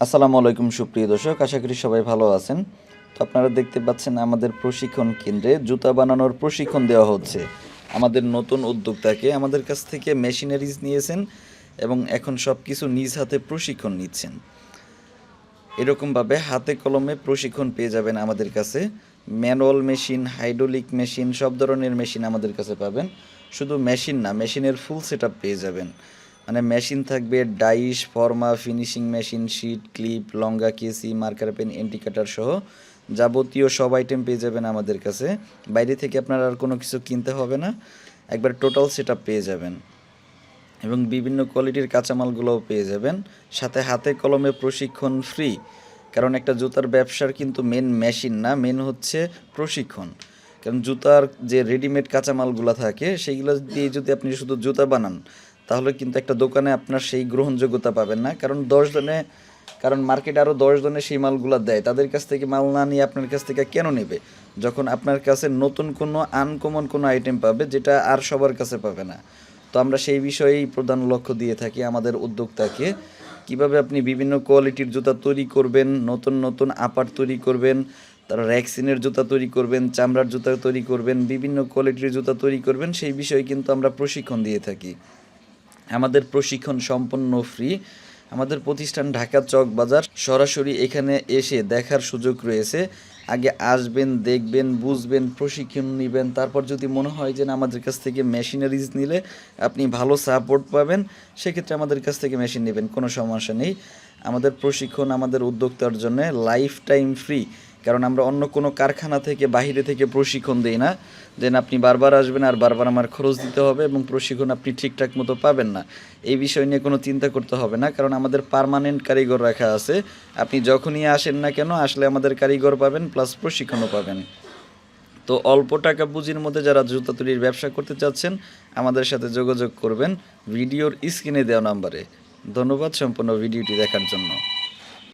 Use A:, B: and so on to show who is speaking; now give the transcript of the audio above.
A: আসসালামু আলাইকুম সুপ্রিয় দর্শক, আশা করি সবাই ভালো আছেন। তো আপনারা দেখতে পাচ্ছেন আমাদের প্রশিক্ষণ কেন্দ্রে জুতা বানানোর প্রশিক্ষণ দেওয়া হচ্ছে। আমাদের নতুন উদ্যোক্তাকে আমাদের কাছ থেকে মেশিনারিজ নিয়েছেন এবং এখন সব কিছু নিজ হাতে প্রশিক্ষণ নিচ্ছেন। এরকমভাবে হাতে কলমে প্রশিক্ষণ পেয়ে যাবেন আমাদের কাছে। ম্যানুয়াল মেশিন, হাইড্রোলিক মেশিন, সব ধরনের মেশিন আমাদের কাছে পাবেন। শুধু মেশিন না, মেশিনের ফুল সেট আপ পেয়ে যাবেন। মানে মেশিন থাকবে ডাইস, ফর্মা, ফিনিশিং মেশিন, শিট, ক্লিপ, লঙ্গা, কেসি, মার্কার পেন, এন্টিকাটার সহ যাবতীয় সব আইটেম পেয়ে যাবেন আমাদের কাছে। বাইরে থেকে আপনার আর কোনো কিছু কিনতে হবে না, একবার টোটাল সেট আপ পেয়ে যাবেন এবং বিভিন্ন কোয়ালিটির কাঁচামালগুলোও পেয়ে যাবেন। সাথে হাতে কলমে প্রশিক্ষণ ফ্রি, কারণ একটা জুতার ব্যবসার কিন্তু মেন মেশিন না, মেন হচ্ছে প্রশিক্ষণ। কারণ জুতার যে রেডিমেড কাঁচামালগুলো থাকে সেইগুলো দিয়ে যদি আপনি শুধু জুতা বানান, তাহলে কিন্তু একটা দোকানে আপনার সেই গ্রহণযোগ্যতা পাবেন না। কারণ মার্কেটে আরও 10 জনে সেই মালগুলো দেয়, তাদের কাছ থেকে মাল না নিয়ে আপনার কাছ থেকে কেন নেবে, যখন আপনার কাছে নতুন কোনো আনকমন কোনো আইটেম পাবে যেটা আর সবার কাছে পাবে না। তো আমরা সেই বিষয়েই প্রধান লক্ষ্য দিয়ে থাকি আমাদের উদ্যোক্তাকে, কিভাবে আপনি বিভিন্ন কোয়ালিটির জুতা তৈরি করবেন, নতুন নতুন আপার তৈরি করবেন, তারা র্যাক্সিনের জুতা তৈরি করবেন, চামড়ার জুতা তৈরি করবেন, বিভিন্ন কোয়ালিটির জুতা তৈরি করবেন, সেই বিষয়ে কিন্তু আমরা প্রশিক্ষণ দিয়ে থাকি। আমাদের প্রশিক্ষণ সম্পূর্ণ ফ্রি। আমাদের প্রতিষ্ঠান ঢাকা চক বাজার, সরাসরি এখানে এসে দেখার সুযোগ রয়েছে। আগে আসবেন, দেখবেন, বুঝবেন, প্রশিক্ষণ নেবেন, তারপর যদি মনে হয় যে না আমাদের কাছ থেকে মেশিনারিজ নিলে আপনি ভালো সাপোর্ট পাবেন, সেক্ষেত্রে আমাদের কাছ থেকে মেশিন নেবেন, কোনো সমস্যা নেই। আমাদের প্রশিক্ষণ আমাদের উদ্যোক্তার জন্য লাইফ টাইম ফ্রি, কারণ আমরা অন্য কোনো কারখানা থেকে বাহিরে থেকে প্রশিক্ষণ দিই না, দেন আপনি বারবার আসবেন আর বারবার আমার খরচ দিতে হবে এবং প্রশিক্ষণ আপনি ঠিকঠাক মতো পাবেন না। এই বিষয় নিয়ে কোনো চিন্তা করতে হবে না, কারণ আমাদের পার্মানেন্ট কারিগর রাখা আছে। আপনি যখনই আসেন না কেন, আসলে আমাদের কারিগর পাবেন, প্লাস প্রশিক্ষণও পাবেন। তো অল্প টাকা পুঁজির মধ্যে যারা জুতা তৈরির ব্যবসা করতে চাচ্ছেন, আমাদের সাথে যোগাযোগ করবেন ভিডিওর স্ক্রিনে দেওয়া নাম্বারে। ধন্যবাদ সম্পূর্ণ ভিডিওটি দেখার জন্য।